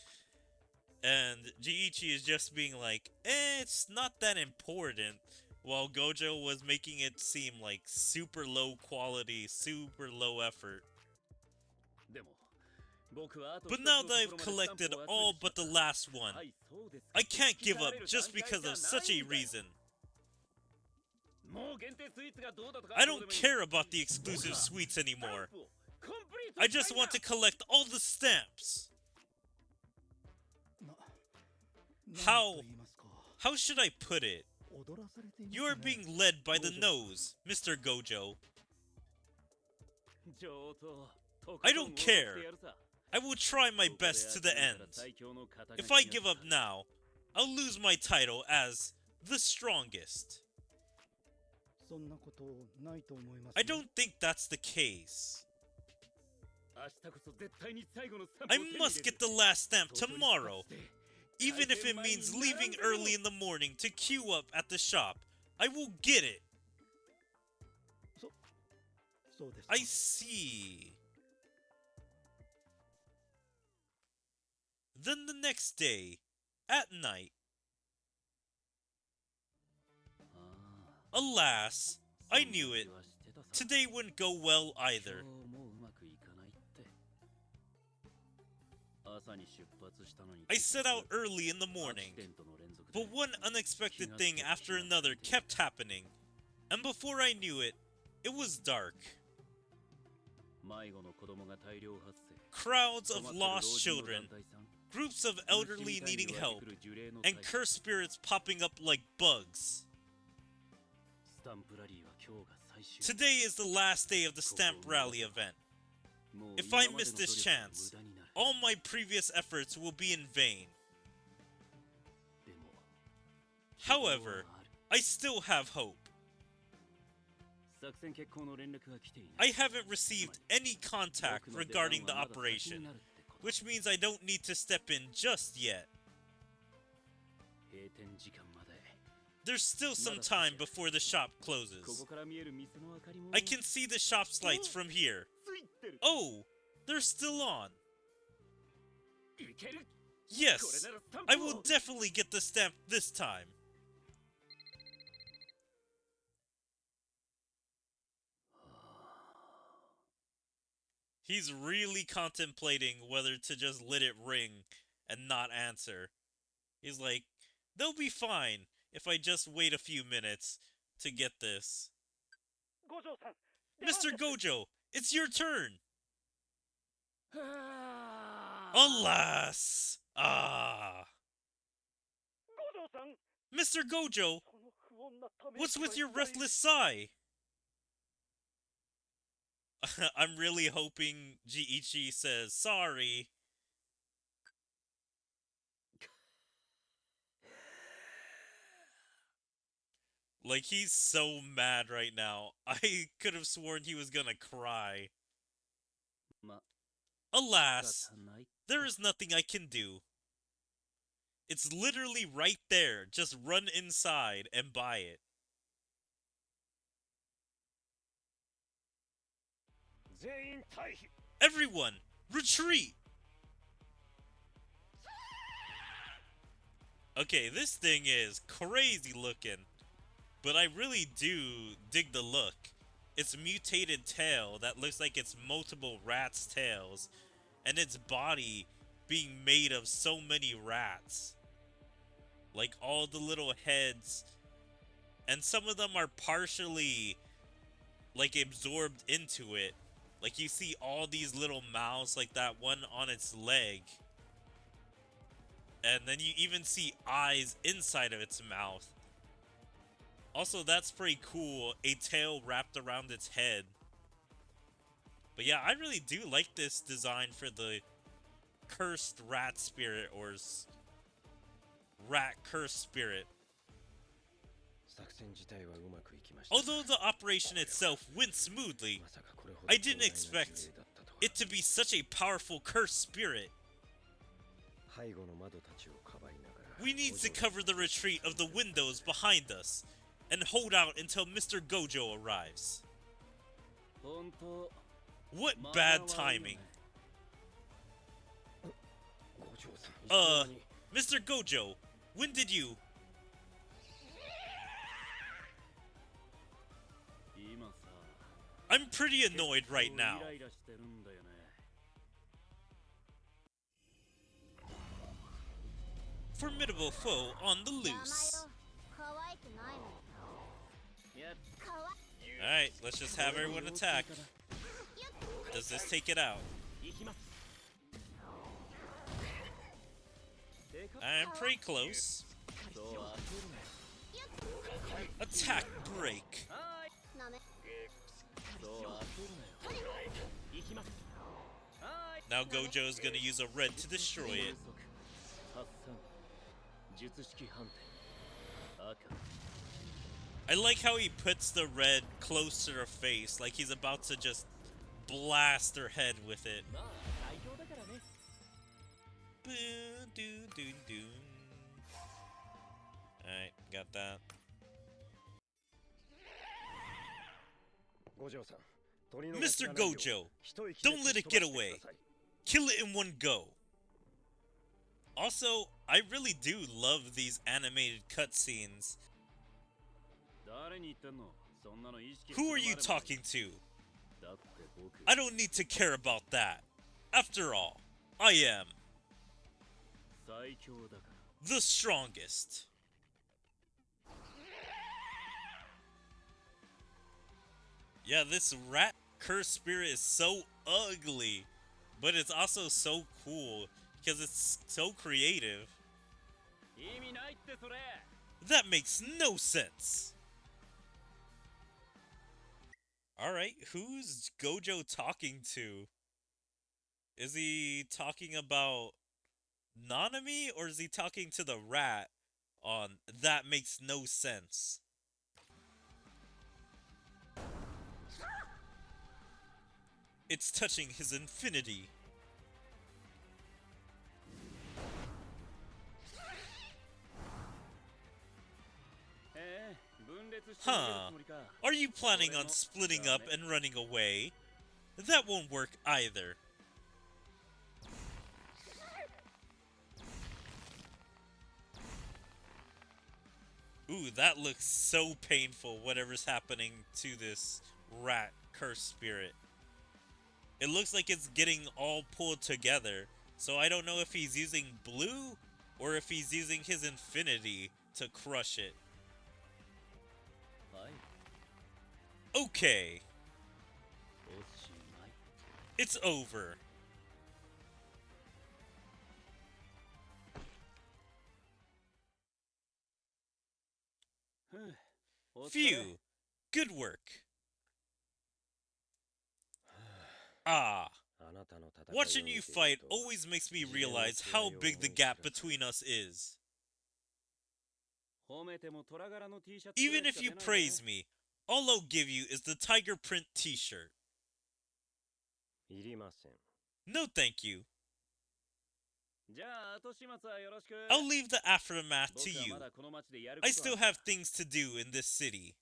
And Jiichi is just being like, it's not that important. While Gojo was making it seem like super low quality, super low effort. But now that I've collected all but the last one, I can't give up just because of such a reason. I don't care about the exclusive sweets anymore. I just want to collect all the stamps. How should I put it? You are being led by the nose, Mr. Gojo. I don't care. I will try my best to the end. If I give up now, I'll lose my title as the strongest. I don't think that's the case. I must get the last stamp tomorrow. Even if it means leaving early in the morning to queue up at the shop, I will get it. I see. Then the next day, at night. Alas, I knew it. Today wouldn't go well either. I set out early in the morning, but one unexpected thing after another kept happening, and before I knew it, it was dark. Crowds of lost children, groups of elderly needing help, and cursed spirits popping up like bugs. Today is the last day of the Stamp Rally event. If I miss this chance, all my previous efforts will be in vain. However, I still have hope. I haven't received any contact regarding the operation, which means I don't need to step in just yet. There's still some time before the shop closes. I can see the shop's lights from here. Oh, they're still on. Yes, I will definitely get the stamp this time. He's really contemplating whether to just let it ring and not answer. He's like, they'll be fine if I just wait a few minutes to get this. Mr. Gojo, it's your turn! Alas! Mr. Gojo, what's with your restless sigh? I'm really hoping Jiichi says sorry. Like, he's so mad right now. I could have sworn he was gonna cry. Alas, there is nothing I can do. It's literally right there. Just run inside and buy it. Everyone, retreat! Okay, this thing is crazy looking, but I really do dig the look. Its mutated tail that looks like it's multiple rats' tails, and its body being made of so many rats. Like all the little heads, and some of them are partially like absorbed into it. Like you see all these little mouths, like that one on its leg. And then you even see eyes inside of its mouth. Also, that's pretty cool. A tail wrapped around its head. But yeah, I really do like this design for the cursed rat spirit, or rat cursed spirit. Although the operation itself went smoothly, I didn't expect it to be such a powerful cursed spirit. We need to cover the retreat of the windows behind us and hold out until Mr. Gojo arrives. What bad timing. Mr. Gojo, when did you... I'm pretty annoyed right now. Formidable foe on the loose. Alright, let's just have everyone attack. Does this take it out? I'm pretty close. Attack break. Now Gojo's gonna use a red to destroy it. I like how he puts the red close to her face, like he's about to just blast her head with it. Alright, got that. Mr. Gojo, don't let it get away. Kill it in one go. Also, I really do love these animated cutscenes. Who are you talking to? I don't need to care about that. After all, I am the strongest. Yeah, this rat curse spirit is so ugly, but it's also so cool because it's so creative. That makes no sense. Alright, who's Gojo talking to? Is he talking about Nanami, or is he talking to the rat on That Makes No Sense? It's touching his infinity. Huh. Are you planning on splitting up and running away? That won't work either. Ooh, that looks so painful, whatever's happening to this rat curse spirit. It looks like it's getting all pulled together, so I don't know if he's using blue or if he's using his infinity to crush it. Okay. It's over. Phew. Good work. Ah. Watching you fight always makes me realize how big the gap between us is. Even if you praise me, all I'll give you is the tiger print t-shirt. No thank you. I'll leave the aftermath to you. I still have things to do in this city.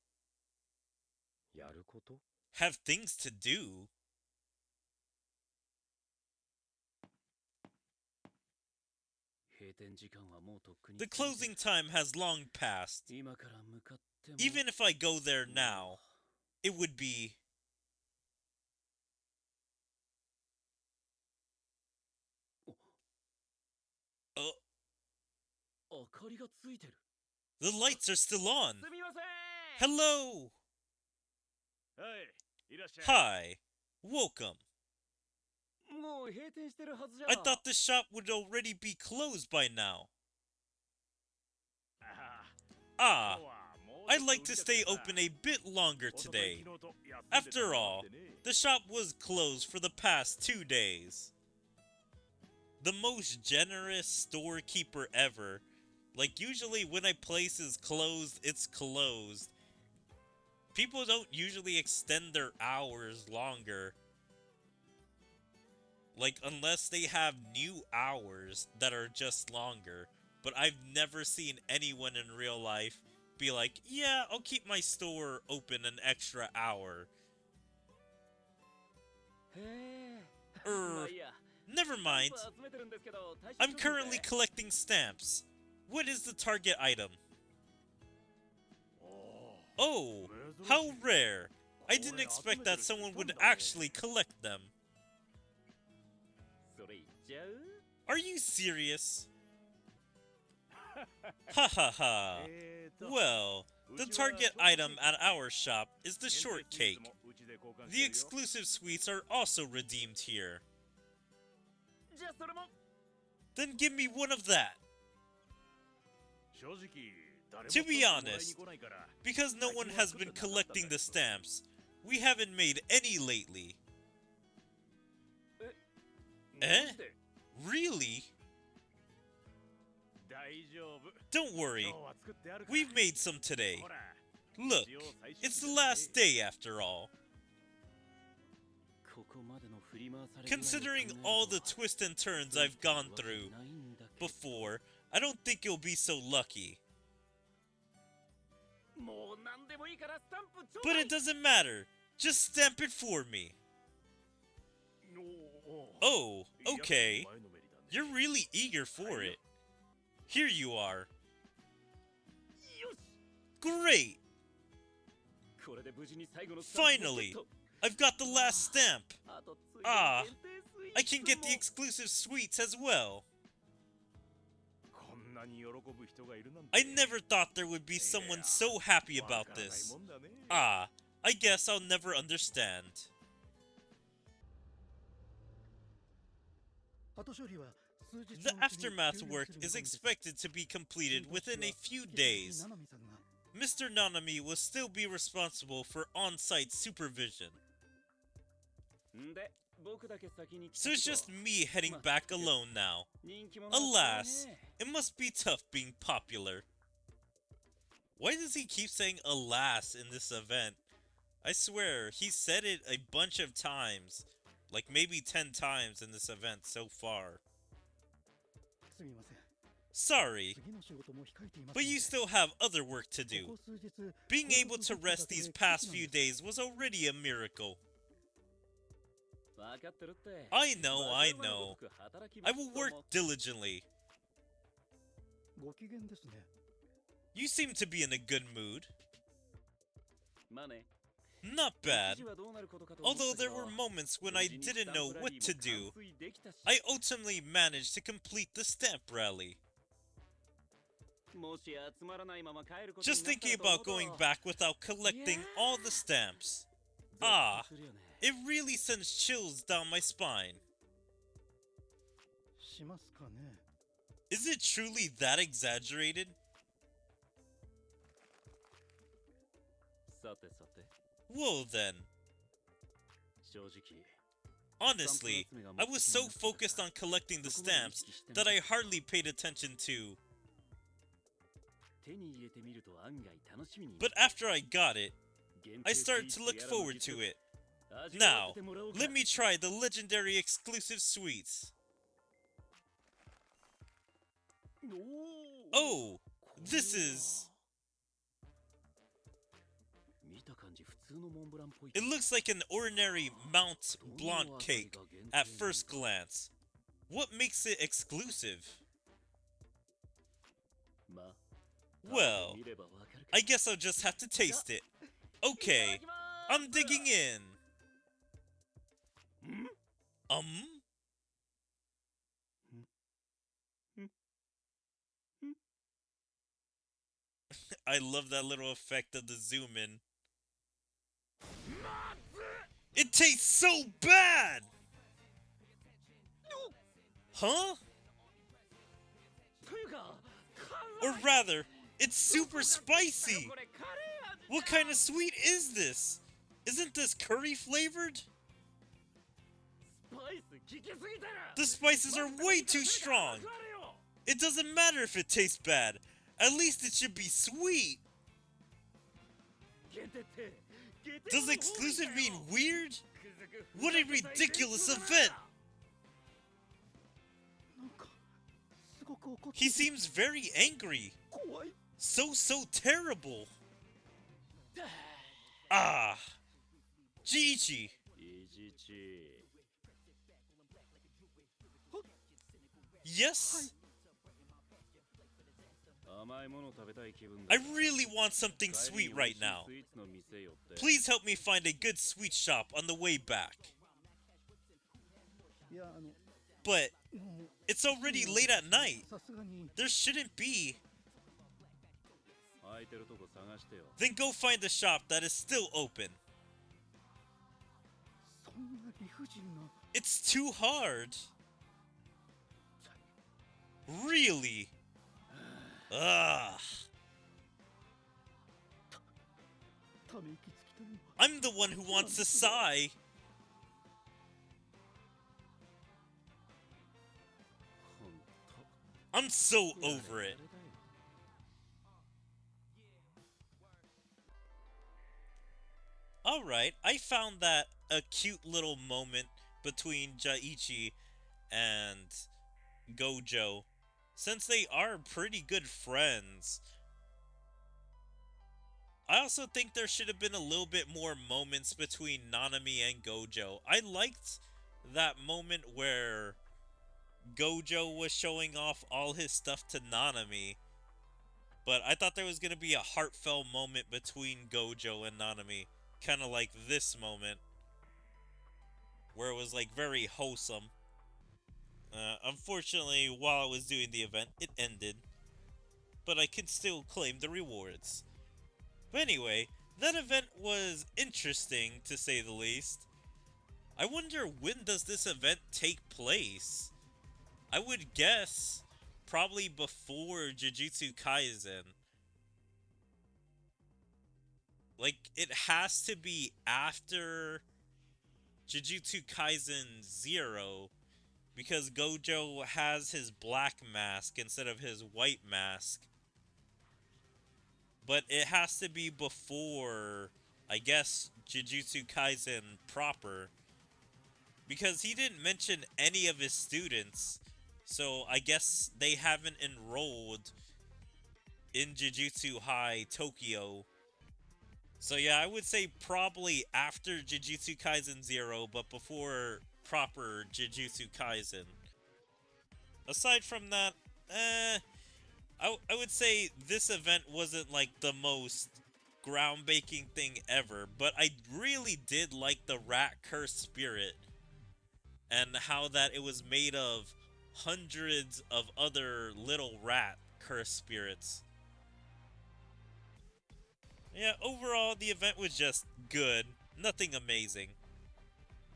Have things to do? The closing time has long passed. Even if I go there now, it would be... The lights are still on. Hello. Hi. Welcome. I thought the shop would already be closed by now. Ah, I'd like to stay open a bit longer today. After all, the shop was closed for the past 2 days. The most generous storekeeper ever. Like, usually when a place is closed, it's closed. People don't usually extend their hours longer. Like, unless they have new hours that are just longer. But I've never seen anyone in real life be like, yeah, I'll keep my store open an extra hour. Never mind. I'm currently collecting stamps. What is the target item? Oh, how rare. I didn't expect that someone would actually collect them. Are you serious? Ha ha ha. Well, the target item at our shop is the shortcake. The exclusive sweets are also redeemed here. Then give me one of that. To be honest, because no one has been collecting the stamps, we haven't made any lately. Eh? Really? Don't worry, we've made some today. Look, it's the last day after all. Considering all the twists and turns I've gone through before, I don't think you'll be so lucky. But it doesn't matter, just stamp it for me. Oh, okay. You're really eager for it. Here you are. Great! Finally! I've got the last stamp! Ah! I can get the exclusive sweets as well! I never thought there would be someone so happy about this. Ah, I guess I'll never understand. The aftermath work is expected to be completed within a few days. Mr. Nanami will still be responsible for on-site supervision. So it's just me heading back alone now. Alas, it must be tough being popular. Why does he keep saying alas in this event? I swear, he said it a bunch of times. Like maybe 10 times in this event so far. Sorry, but you still have other work to do. Being able to rest these past few days was already a miracle. I know. I will work diligently. You seem to be in a good mood. Not bad. Although there were moments when I didn't know what to do, I ultimately managed to complete the stamp rally. Just thinking about going back without collecting all the stamps. Ah, it really sends chills down my spine. Is it truly that exaggerated? Well then. Honestly, I was so focused on collecting the stamps that I hardly paid attention to. But after I got it, I started to look forward to it. Now, let me try the legendary exclusive sweets. Oh, this is... It looks like an ordinary Mount Blanc cake at first glance. What makes it exclusive? Well, I guess I'll just have to taste it. Okay, I'm digging in. I love that little effect of the zoom in. It tastes so bad! Huh? Or rather, it's super spicy! What kind of sweet is this? Isn't this curry flavored? The spices are way too strong! It doesn't matter if it tastes bad. At least it should be sweet! Does exclusive mean weird? What a ridiculous event! He seems very angry. So terrible. Ah. Jujutsu. Yes? I really want something sweet right now. Please help me find a good sweet shop on the way back. But it's already late at night. There shouldn't be. Then go find a shop that is still open. It's too hard. Really? Ugh. I'm the one who wants to sigh. I'm so over it. Alright, I found that a cute little moment between Jaichi and Gojo, since they are pretty good friends. I also think there should have been a little bit more moments between Nanami and Gojo. I liked that moment where Gojo was showing off all his stuff to Nanami, but I thought there was going to be a heartfelt moment between Gojo and Nanami, kind of like this moment, where it was like very wholesome. Unfortunately, while I was doing the event, it ended, but I could still claim the rewards. But anyway, that event was interesting, to say the least. I wonder, when does this event take place? I would guess probably before Jujutsu Kaisen. Like, it has to be after Jujutsu Kaisen 0 because Gojo has his black mask instead of his white mask. But it has to be before, I guess, Jujutsu Kaisen proper. Because he didn't mention any of his students. So I guess they haven't enrolled in Jujutsu High Tokyo. So yeah, I would say probably after Jujutsu Kaisen 0, but before proper Jujutsu Kaisen. Aside from that, I would say this event wasn't like the most groundbreaking thing ever, but I really did like the rat curse spirit and how that it was made of hundreds of other little rat curse spirits. Yeah, overall, the event was just good. Nothing amazing.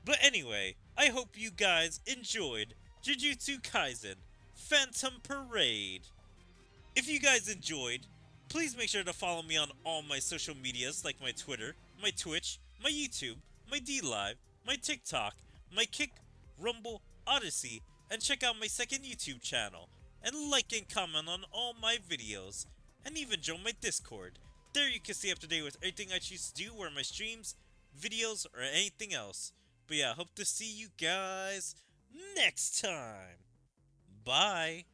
But anyway, I hope you guys enjoyed Jujutsu Kaisen Phantom Parade. If you guys enjoyed, please make sure to follow me on all my social medias like my Twitter, my Twitch, my YouTube, my DLive, my TikTok, my Kick, Rumble, Odyssey, and check out my second YouTube channel. And like and comment on all my videos. And even join my Discord. There you can stay up to date with everything I choose to do, or my streams, videos, or anything else. But yeah, hope to see you guys next time. Bye.